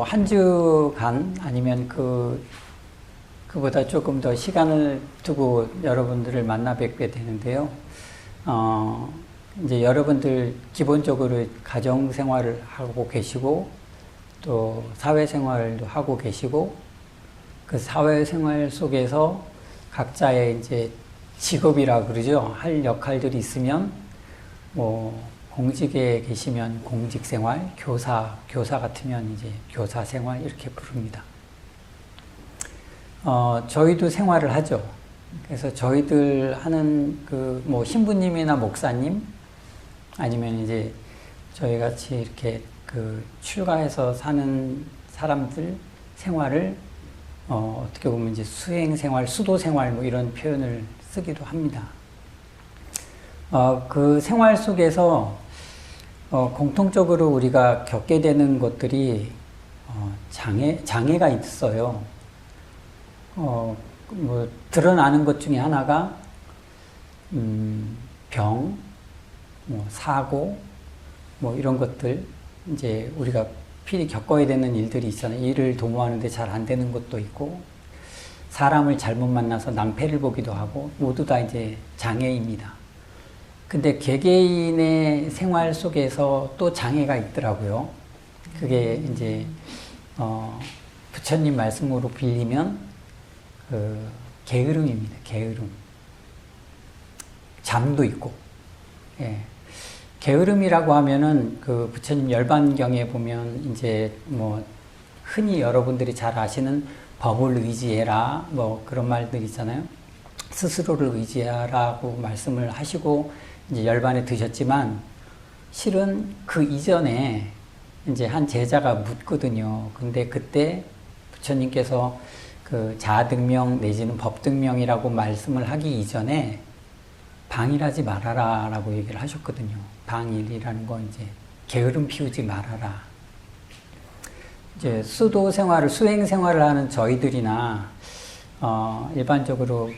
한 주간 아니면 그보다 조금 더 시간을 두고 여러분들을 만나 뵙게 되는데요. 이제 여러분들 기본적으로 가정 생활을 하고 계시고 또 사회 생활도 하고 계시고 그 사회 생활 속에서 각자의 이제 직업이라 그러죠. 할 역할들이 있으면 공직에 계시면 공직 생활, 교사 같으면 이제 교사 생활 이렇게 부릅니다. 저희도 생활을 하죠. 그래서 저희들 하는 신부님이나 목사님 아니면 이제 저희 같이 이렇게 출가해서 사는 사람들 생활을 어떻게 보면 이제 수행 생활, 수도 생활 이런 표현을 쓰기도 합니다. 그 생활 속에서 공통적으로 우리가 겪게 되는 것들이 장애가 있어요. 드러나는 것 중에 하나가 병, 사고, 이런 것들 이제 우리가 필히 겪어야 되는 일들이 있잖아요. 일을 도모하는데 잘 안 되는 것도 있고 사람을 잘못 만나서 낭패를 보기도 하고 모두 다 이제 장애입니다. 근데 개개인의 생활 속에서 또 장애가 있더라고요. 그게 이제 부처님 말씀으로 빌리면 게으름입니다. 게으름. 잠도 있고. 예. 게으름이라고 하면은 부처님 열반경에 보면 이제 흔히 여러분들이 잘 아시는 법을 의지해라 그런 말들 있잖아요. 스스로를 의지하라고 말씀을 하시고 이제 열반에 드셨지만 실은 그 이전에 이제 한 제자가 묻거든요. 근데 그때 부처님께서 자아등명 내지는 법등명이라고 말씀을 하기 이전에 방일하지 말아라 라고 얘기를 하셨거든요. 방일이라는 건 이제 게으름 피우지 말아라. 이제 수도 생활을, 수행 생활을 하는 저희들이나, 일반적으로,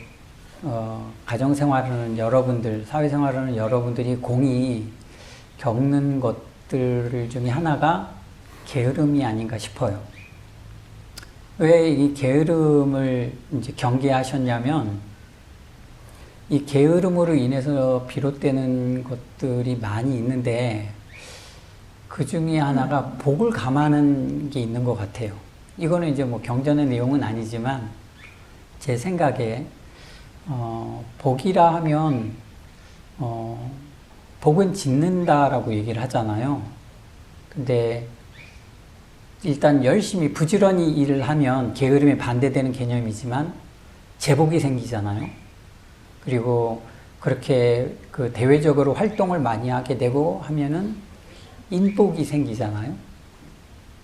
가정 생활을 하는 여러분들, 사회 생활을 하는 여러분들이 공히 겪는 것들 중에 하나가 게으름이 아닌가 싶어요. 왜 이 게으름을 이제 경계하셨냐면, 이 게으름으로 인해서 비롯되는 것들이 많이 있는데 그 중에 하나가 복을 감하는 게 있는 것 같아요. 이거는 이제 경전의 내용은 아니지만 제 생각에 복이라 하면 복은 짓는다라고 얘기를 하잖아요. 근데 일단 열심히 부지런히 일을 하면 게으름에 반대되는 개념이지만 제복이 생기잖아요. 그리고 그렇게 대외적으로 활동을 많이 하게 되고 하면은 인복이 생기잖아요.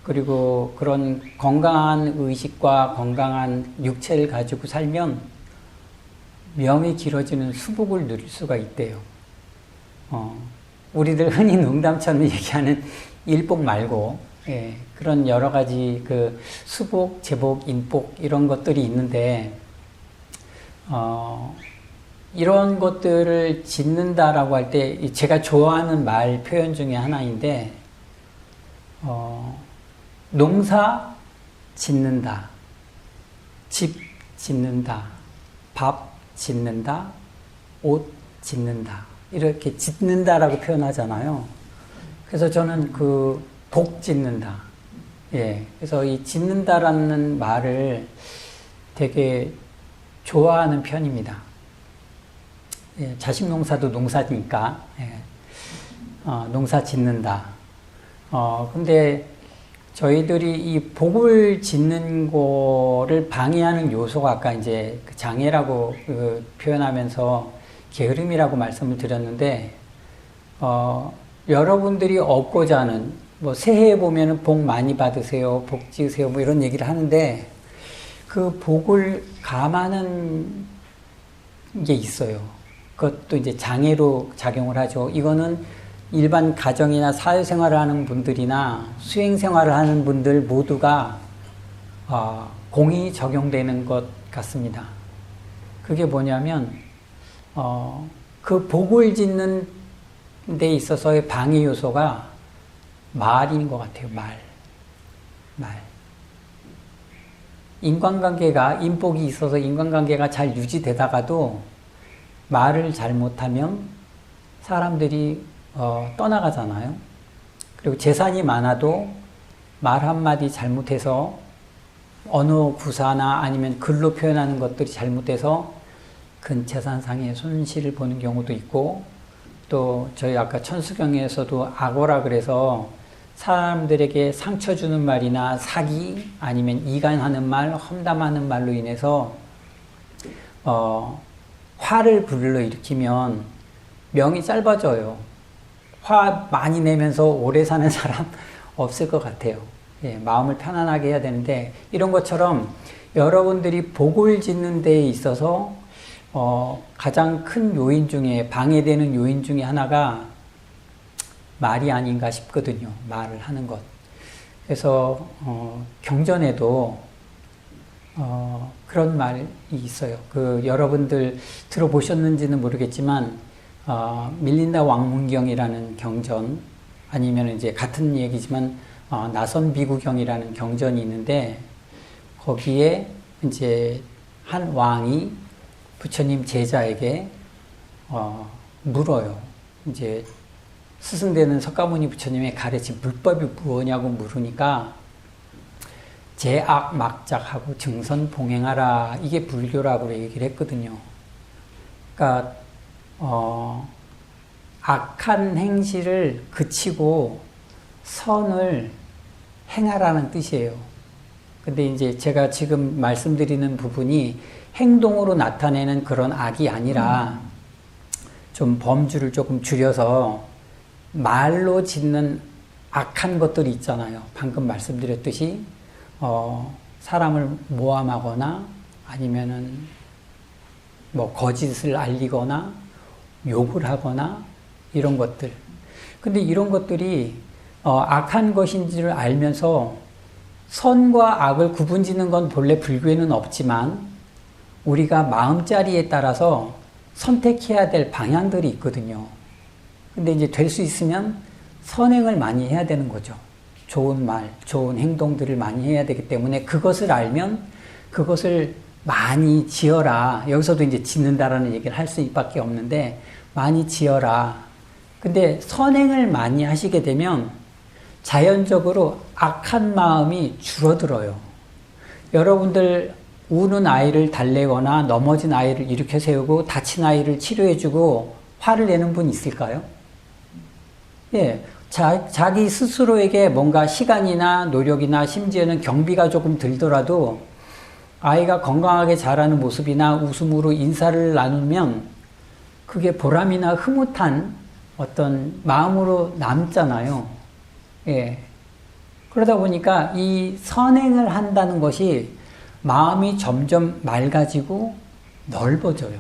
그리고 그런 건강한 의식과 건강한 육체를 가지고 살면 명이 길어지는 수복을 누릴 수가 있대요. 우리들 흔히 농담처럼 얘기하는 일복 말고, 예, 그런 여러 가지 수복, 제복, 인복 이런 것들이 있는데, 이런 것들을 짓는다라고 할 때 제가 좋아하는 말 표현 중에 하나인데 농사 짓는다, 집 짓는다, 밥 짓는다, 옷 짓는다 이렇게 짓는다라고 표현하잖아요. 그래서 저는 복 짓는다, 예, 그래서 이 짓는다라는 말을 되게 좋아하는 편입니다. 예, 자식 농사도 농사니까, 예, 농사 짓는다. 근데 저희들이 이 복을 짓는 거를 방해하는 요소가 아까 이제 장애라고 표현하면서 게으름이라고 말씀을 드렸는데, 여러분들이 얻고자 하는, 새해에 보면은 복 많이 받으세요, 복 지으세요, 이런 얘기를 하는데, 그 복을 감하는 게 있어요. 그것도 이제 장애로 작용을 하죠. 이거는 일반 가정이나 사회생활을 하는 분들이나 수행생활을 하는 분들 모두가 공이 적용되는 것 같습니다. 그게 뭐냐면 그 복을 짓는 데 있어서의 방해 요소가 말인 것 같아요. 말. 말. 인간관계가, 인복이 있어서 인간관계가 잘 유지되다가도 말을 잘못하면 사람들이 떠나가잖아요. 그리고 재산이 많아도 말 한마디 잘못해서 언어 구사나 아니면 글로 표현하는 것들이 잘못돼서 큰 재산상의 손실을 보는 경우도 있고, 또 저희 아까 천수경에서도 악어라 그래서 사람들에게 상처 주는 말이나 사기 아니면 이간하는 말, 험담하는 말로 인해서 화를 불러일으키면 명이 짧아져요. 화 많이 내면서 오래 사는 사람 없을 것 같아요. 예, 마음을 편안하게 해야 되는데, 이런 것처럼 여러분들이 복을 짓는 데에 있어서 가장 큰 요인 중에, 방해되는 요인 중에 하나가 말이 아닌가 싶거든요. 말을 하는 것. 그래서 경전에도 그런 말이 있어요. 여러분들 들어보셨는지는 모르겠지만 밀린다 왕문경이라는 경전, 아니면 이제 같은 얘기지만 나선비구경이라는 경전이 있는데, 거기에 이제 한 왕이 부처님 제자에게 물어요. 이제 스승되는 석가모니 부처님의 가르친 불법이 무엇냐고 물으니까 제악 막작하고 증선 봉행하라, 이게 불교라고 얘기를 했거든요. 그러니까 악한 행실을 그치고 선을 행하라는 뜻이에요. 근데 이제 제가 지금 말씀드리는 부분이 행동으로 나타내는 그런 악이 아니라 좀 범주를 조금 줄여서 말로 짓는 악한 것들이 있잖아요. 방금 말씀드렸듯이 사람을 모함하거나 아니면은 뭐 거짓을 알리거나 욕을 하거나 이런 것들. 근데 이런 것들이 악한 것인지를 알면서 선과 악을 구분짓는 건 본래 불교에는 없지만 우리가 마음자리에 따라서 선택해야 될 방향들이 있거든요. 근데 이제 될 수 있으면 선행을 많이 해야 되는 거죠. 좋은 말, 좋은 행동들을 많이 해야 되기 때문에 그것을 알면 그것을 많이 지어라. 여기서도 이제 짓는다라는 얘기를 할 수밖에 없는데, 많이 지어라. 근데 선행을 많이 하시게 되면 자연적으로 악한 마음이 줄어들어요. 여러분들 우는 아이를 달래거나 넘어진 아이를 일으켜 세우고 다친 아이를 치료해주고 화를 내는 분 있을까요? 예, 자기 스스로에게 뭔가 시간이나 노력이나 심지어는 경비가 조금 들더라도 아이가 건강하게 자라는 모습이나 웃음으로 인사를 나누면 그게 보람이나 흐뭇한 어떤 마음으로 남잖아요. 예. 그러다 보니까 이 선행을 한다는 것이 마음이 점점 맑아지고 넓어져요.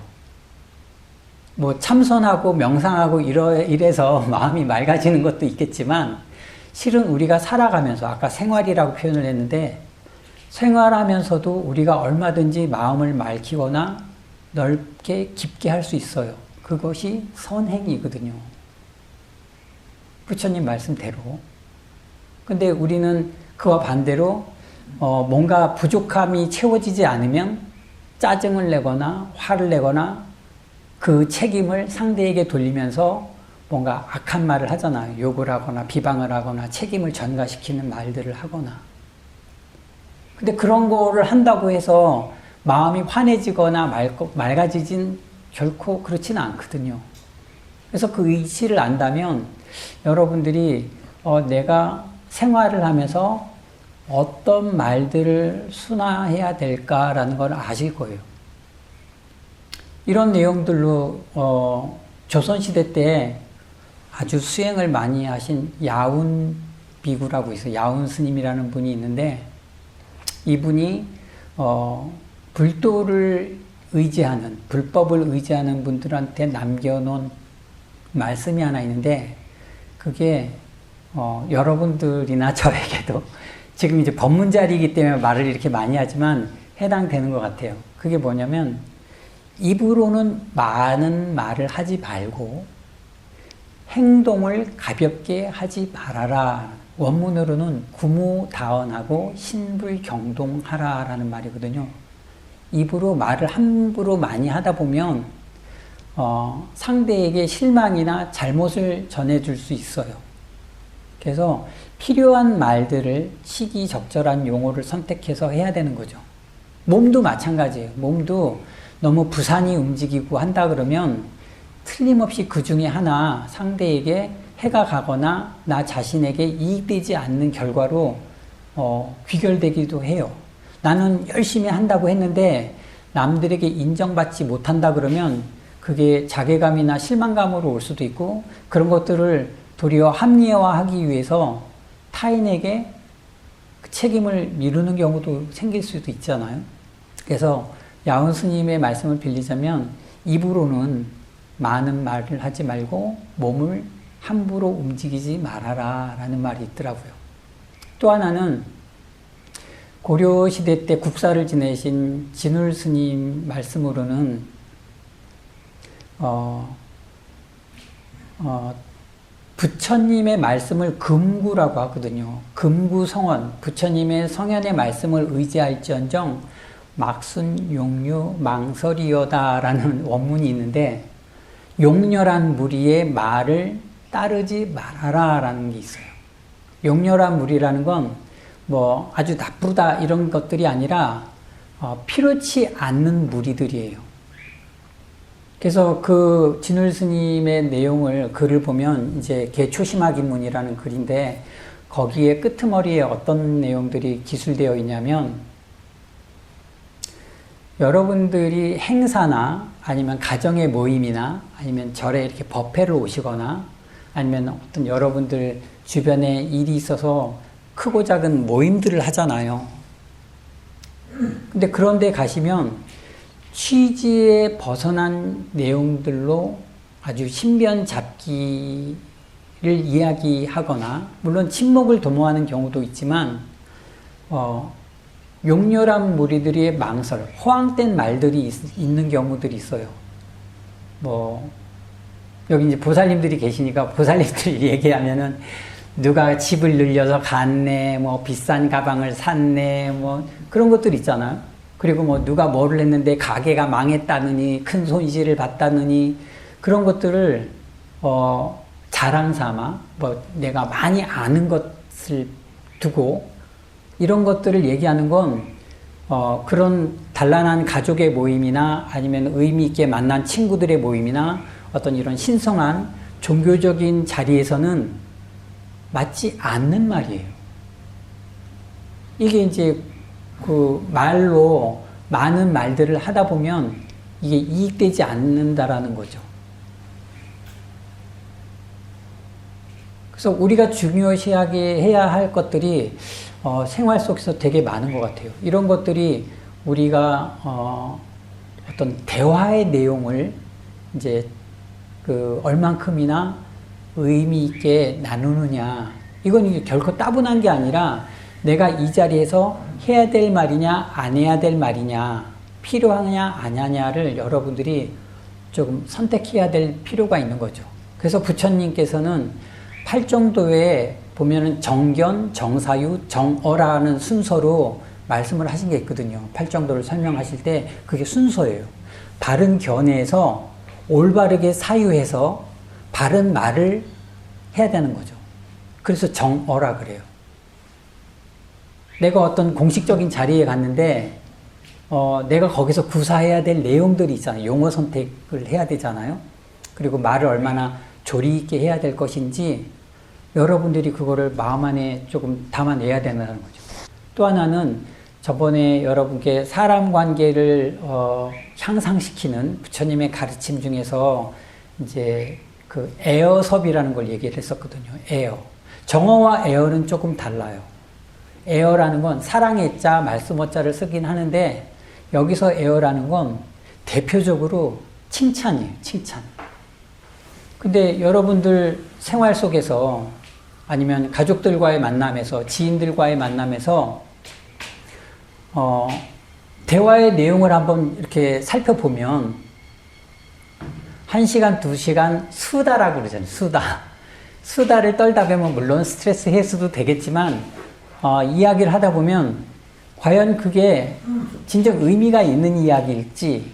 뭐 참선하고 명상하고 이래서 마음이 맑아지는 것도 있겠지만, 실은 우리가 살아가면서, 아까 생활이라고 표현을 했는데, 생활하면서도 우리가 얼마든지 마음을 맑히거나 넓게 깊게 할 수 있어요. 그것이 선행이거든요. 부처님 말씀대로. 근데 우리는 그와 반대로 뭔가 부족함이 채워지지 않으면 짜증을 내거나 화를 내거나 그 책임을 상대에게 돌리면서 뭔가 악한 말을 하잖아요. 욕을 하거나 비방을 하거나 책임을 전가시키는 말들을 하거나. 근데 그런 거를 한다고 해서 마음이 환해지거나 맑아지진 결코 그렇지는 않거든요. 그래서 그 이치를 안다면 여러분들이 내가 생활을 하면서 어떤 말들을 순화해야 될까라는 걸 아실 거예요. 이런 내용들로 조선시대 때 아주 수행을 많이 하신 야운 비구라고 있어요. 야운 스님이라는 분이 있는데, 이분이 불도를 의지하는, 불법을 의지하는 분들한테 남겨놓은 말씀이 하나 있는데, 그게 여러분들이나 저에게도 지금 이제 법문 자리이기 때문에 말을 이렇게 많이 하지만 해당되는 것 같아요. 그게 뭐냐면, 입으로는 많은 말을 하지 말고 행동을 가볍게 하지 말아라 원문으로는 구무다언하고 신불경동하라라는 말이거든요. 입으로 말을 함부로 많이 하다 보면 상대에게 실망이나 잘못을 전해줄 수 있어요. 그래서 필요한 말들을 시기적절한 용어를 선택해서 해야 되는 거죠. 몸도 마찬가지예요. 몸도 너무 부산히 움직이고 한다 그러면 틀림없이 그 중에 하나 상대에게 해가 가거나 나 자신에게 이익되지 않는 결과로 귀결되기도 해요. 나는 열심히 한다고 했는데 남들에게 인정받지 못한다 그러면 그게 자괴감이나 실망감으로 올 수도 있고, 그런 것들을 도리어 합리화하기 위해서 타인에게 책임을 미루는 경우도 생길 수도 있잖아요. 그래서 야훈 스님의 말씀을 빌리자면 입으로는 많은 말을 하지 말고 몸을 함부로 움직이지 말아라 라는 말이 있더라고요. 또 하나는 고려시대 때 국사를 지내신 진울 스님 말씀으로는 부처님의 말씀을 금구라고 하거든요. 금구성원, 부처님의 성현의 말씀을 의지할지언정 막순 용류 망설이여다라는 원문이 있는데, 용렬한 무리의 말을 따르지 말아라 라는 게 있어요. 용렬한 무리라는 건 뭐 아주 나쁘다 이런 것들이 아니라 필요치 않는 무리들이에요. 그래서 그 진울 스님의 내용을 글을 보면 이제 개초심학입문이라는 글인데, 거기에 끄트머리에 어떤 내용들이 기술되어 있냐면, 여러분들이 행사나 아니면 가정의 모임이나 아니면 절에 이렇게 법회를 오시거나 아니면 어떤 여러분들 주변에 일이 있어서 크고 작은 모임들을 하잖아요. 근데 그런 데 가시면 취지에 벗어난 내용들로 아주 신변 잡기를 이야기하거나, 물론 침묵을 도모하는 경우도 있지만 용렬한 무리들의 망설, 허황된 말들이 있는 경우들이 있어요. 뭐 여기 이제 보살님들이 계시니까 보살님들이 얘기하면은 누가 집을 늘려서 갔네, 뭐 비싼 가방을 샀네, 뭐 그런 것들 있잖아요. 그리고 뭐 누가 뭐를 했는데 가게가 망했다느니, 큰 손실을 봤다느니, 그런 것들을 자랑 삼아 뭐 내가 많이 아는 것을 두고 이런 것들을 얘기하는 건 그런 단란한 가족의 모임이나 아니면 의미 있게 만난 친구들의 모임이나 어떤 이런 신성한 종교적인 자리에서는 맞지 않는 말이에요. 이게 이제 그 말로 많은 말들을 하다 보면 이게 이익되지 않는다라는 거죠. 그래서 우리가 중요시하게 해야 할 것들이 생활 속에서 되게 많은 것 같아요. 이런 것들이 우리가 어떤 대화의 내용을 이제 그 얼만큼이나 의미 있게 나누느냐, 이건 결코 따분한 게 아니라 내가 이 자리에서 해야 될 말이냐 안 해야 될 말이냐, 필요하냐 안 하냐를 여러분들이 조금 선택해야 될 필요가 있는 거죠. 그래서 부처님께서는 팔정도에 보면은 정견, 정사유, 정어라는 순서로 말씀을 하신 게 있거든요. 팔정도를 설명하실 때 그게 순서예요. 바른 견해에서 올바르게 사유해서 바른 말을 해야 되는 거죠. 그래서 정어라 그래요. 내가 어떤 공식적인 자리에 갔는데 내가 거기서 구사해야 될 내용들이 있잖아요. 용어 선택을 해야 되잖아요. 그리고 말을 얼마나 조리 있게 해야 될 것인지 여러분들이 그거를 마음 안에 조금 담아내야 된다는 거죠. 또 하나는 저번에 여러분께 사람 관계를 향상시키는 부처님의 가르침 중에서 이제 그 에어섭이라는 걸 얘기를 했었거든요. 에어. 정어와 에어는 조금 달라요. 에어라는 건 사랑의 자, 말씀어 자를 쓰긴 하는데, 여기서 에어라는 건 대표적으로 칭찬이에요. 칭찬. 근데 여러분들 생활 속에서 아니면 가족들과의 만남에서, 지인들과의 만남에서 대화의 내용을 한번 이렇게 살펴보면 1시간, 2시간 수다라고 그러잖아요. 수다. 수다를 떨다 보면 물론 스트레스 해소도 되겠지만 이야기를 하다 보면 과연 그게 진정 의미가 있는 이야기일지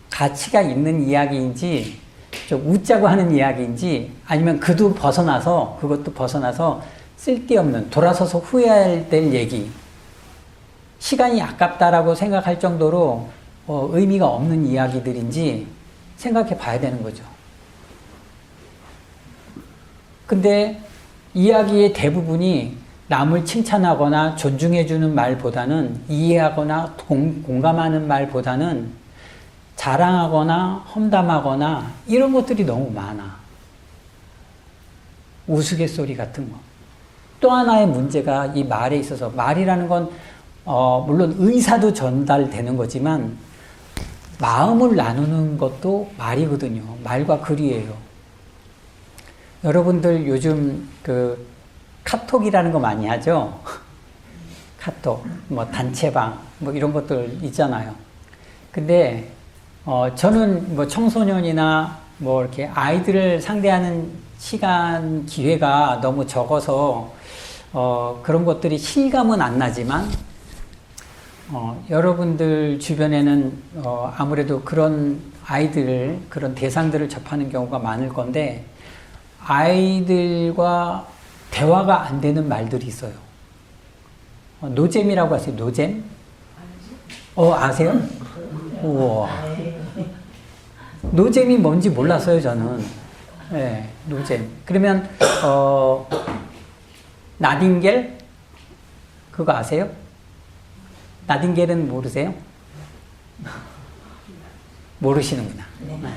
가치가 있는 이야기인지 좀 웃자고 하는 이야기인지 아니면 그것도 벗어나서 쓸데없는 돌아서서 후회할 될 얘기 시간이 아깝다라고 생각할 정도로 의미가 없는 이야기들인지 생각해 봐야 되는 거죠. 근데 이야기의 대부분이 남을 칭찬하거나 존중해주는 말보다는 이해하거나 공감하는 말보다는 자랑하거나 험담하거나 이런 것들이 너무 많아. 우스갯소리 같은 거. 또 하나의 문제가 이 말에 있어서 말이라는 건 물론 의사도 전달되는 거지만 마음을 나누는 것도 말이거든요. 말과 글이에요. 여러분들 요즘 그 카톡이라는 거 많이 하죠? 카톡, 뭐 단체방, 뭐 이런 것들 있잖아요. 근데 저는 뭐 청소년이나 뭐 이렇게 아이들을 상대하는 시간 기회가 너무 적어서 그런 것들이 실감은 안 나지만 여러분들 주변에는 아무래도 그런 아이들, 그런 대상들을 접하는 경우가 많을 건데 아이들과 대화가 안 되는 말들이 있어요. 노잼이라고 하세요. 노잼? 아세요? 우와. 노잼이 뭔지 몰랐어요, 저는. 네, 노잼. 그러면 나딩겔? 그거 아세요? 나딩겔은 모르세요? 모르시는구나. 네.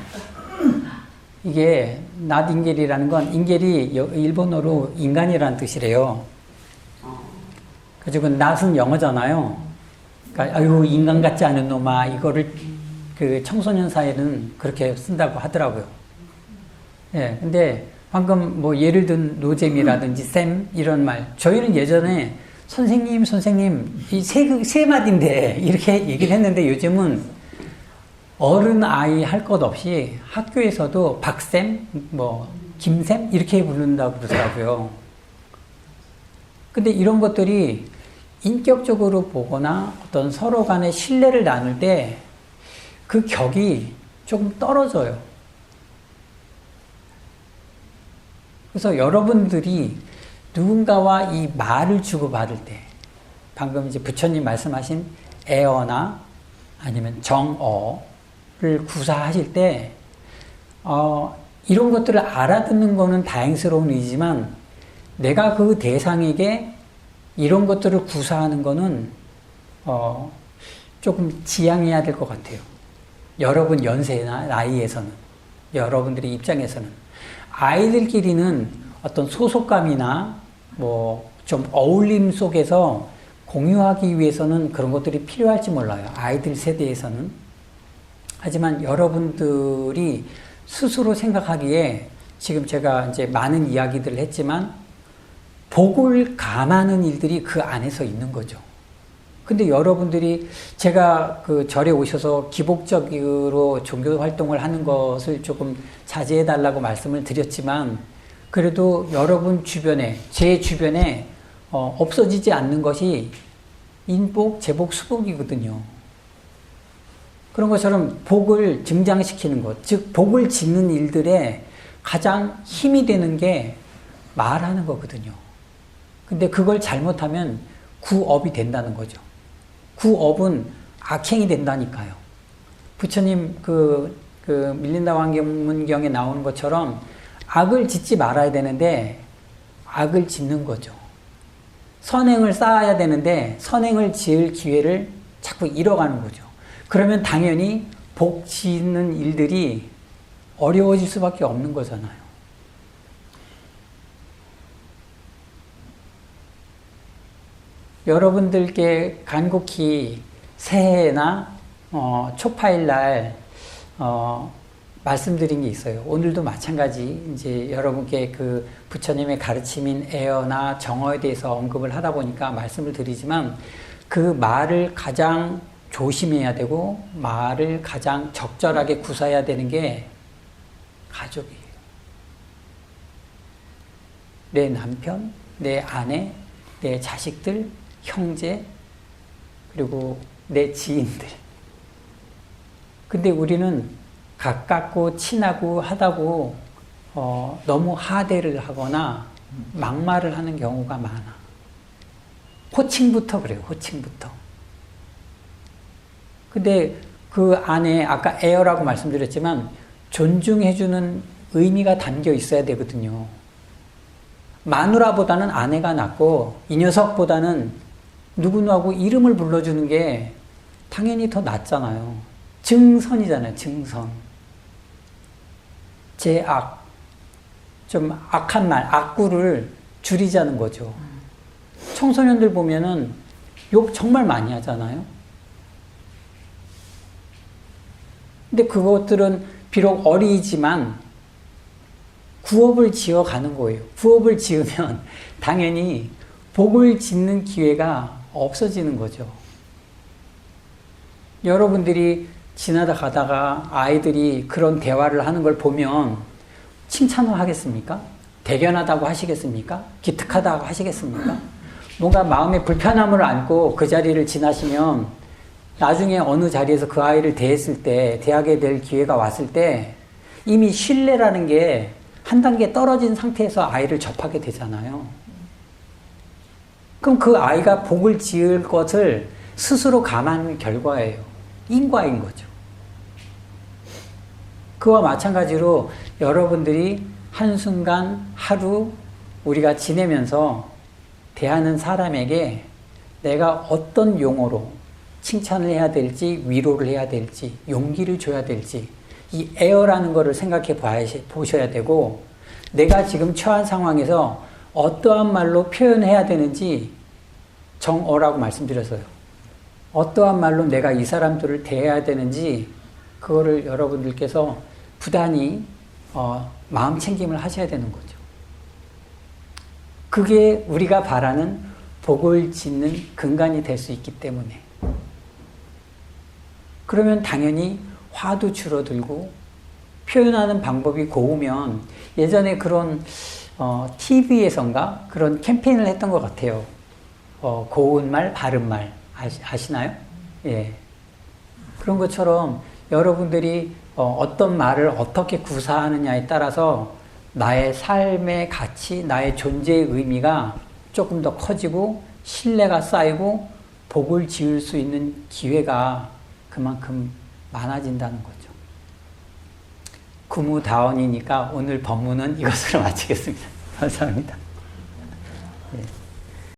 이게 나딩겔이라는 건 인겔이 일본어로 인간이라는 뜻이래요. 그래서 낫은 영어잖아요. 그러니까 아유 인간 같지 않은 놈아 이거를 그 청소년 사이에는 그렇게 쓴다고 하더라고요. 예, 근데 방금 뭐 예를 든 노잼이라든지 쌤 이런 말 저희는 예전에 선생님 이 세 마디인데 이렇게 얘기를 했는데 요즘은 어른 아이 할 것 없이 학교에서도 박쌤, 뭐 김쌤 이렇게 부른다고 그러더라고요. 근데 이런 것들이 인격적으로 보거나 어떤 서로 간의 신뢰를 나눌 때 그 격이 조금 떨어져요. 그래서 여러분들이 누군가와 이 말을 주고받을 때 방금 이제 부처님 말씀하신 애어나 아니면 정어를 구사하실 때 이런 것들을 알아듣는 거는 다행스러운 일이지만 내가 그 대상에게 이런 것들을 구사하는 거는 조금 지양해야 될 것 같아요. 여러분 연세나 나이에서는 여러분들의 입장에서는 아이들끼리는 어떤 소속감이나 뭐 좀 어울림 속에서 공유하기 위해서는 그런 것들이 필요할지 몰라요. 아이들 세대에서는. 하지만 여러분들이 스스로 생각하기에 지금 제가 이제 많은 이야기들을 했지만 복을 감하는 일들이 그 안에서 있는 거죠. 근데 여러분들이 제가 그 절에 오셔서 기복적으로 종교 활동을 하는 것을 조금 자제해 달라고 말씀을 드렸지만 그래도 여러분 주변에 제 주변에 없어지지 않는 것이 인복, 제복, 수복이거든요. 그런 것처럼 복을 증장시키는 것, 즉 복을 짓는 일들에 가장 힘이 되는 게 말하는 거거든요. 근데 그걸 잘못하면 구업이 된다는 거죠. 구업은 악행이 된다니까요. 부처님 그 밀린다 왕문경에 나오는 것처럼 악을 짓지 말아야 되는데 악을 짓는 거죠. 선행을 쌓아야 되는데 선행을 지을 기회를 자꾸 잃어가는 거죠. 그러면 당연히 복 짓는 일들이 어려워질 수밖에 없는 거잖아요. 여러분들께 간곡히 새해나 초파일날 말씀드린 게 있어요. 오늘도 마찬가지 이제 여러분께 그 부처님의 가르침인 애어나 정어에 대해서 언급을 하다 보니까 말씀을 드리지만 그 말을 가장 조심해야 되고 말을 가장 적절하게 구사해야 되는 게 가족이에요. 내 남편, 내 아내, 내 자식들, 형제, 그리고 내 지인들. 근데 우리는 가깝고 친하고 하다고 너무 하대를 하거나 막말을 하는 경우가 많아. 호칭부터 그래요. 호칭부터. 근데 그 안에 아까 에어라고 말씀드렸지만 존중해주는 의미가 담겨 있어야 되거든요. 마누라보다는 아내가 낫고 이 녀석보다는 누구누구하고 이름을 불러주는 게 당연히 더 낫잖아요. 증선이잖아요. 증선. 제악. 좀 악한 말, 악구를 줄이자는 거죠. 청소년들 보면은 욕 정말 많이 하잖아요. 근데 그것들은 비록 어리지만 구업을 지어 가는 거예요. 구업을 지으면 당연히 복을 짓는 기회가 없어지는 거죠. 여러분들이 지나다 가다가 아이들이 그런 대화를 하는 걸 보면 칭찬을 하겠습니까? 대견하다고 하시겠습니까? 기특하다고 하시겠습니까? 뭔가 마음에 불편함을 안고 그 자리를 지나시면 나중에 어느 자리에서 그 아이를 대했을 때, 대하게 될 기회가 왔을 때 이미 신뢰라는 게 한 단계 떨어진 상태에서 아이를 접하게 되잖아요. 그럼 그 아이가 복을 지을 것을 스스로 감안한 결과예요. 인과인 거죠. 그와 마찬가지로 여러분들이 한순간 하루 우리가 지내면서 대하는 사람에게 내가 어떤 용어로 칭찬을 해야 될지, 위로를 해야 될지, 용기를 줘야 될지, 이 에어라는 거를 생각해 보셔야 되고, 내가 지금 처한 상황에서 어떠한 말로 표현해야 되는지 정어라고 말씀드렸어요. 어떠한 말로 내가 이 사람들을 대해야 되는지, 그거를 여러분들께서 부단히 마음 챙김을 하셔야 되는 거죠. 그게 우리가 바라는 복을 짓는 근간이 될 수 있기 때문에. 그러면 당연히 화도 줄어들고 표현하는 방법이 고우면 예전에 그런 TV에선가 그런 캠페인을 했던 것 같아요. 고운 말, 바른 말 아시나요? 예. 그런 것처럼 여러분들이 어떤 말을 어떻게 구사하느냐에 따라서 나의 삶의 가치, 나의 존재의 의미가 조금 더 커지고 신뢰가 쌓이고 복을 지을 수 있는 기회가 그만큼 많아진다는 거죠. 구무다원이니까 오늘 법문은 이것으로 마치겠습니다. 감사합니다.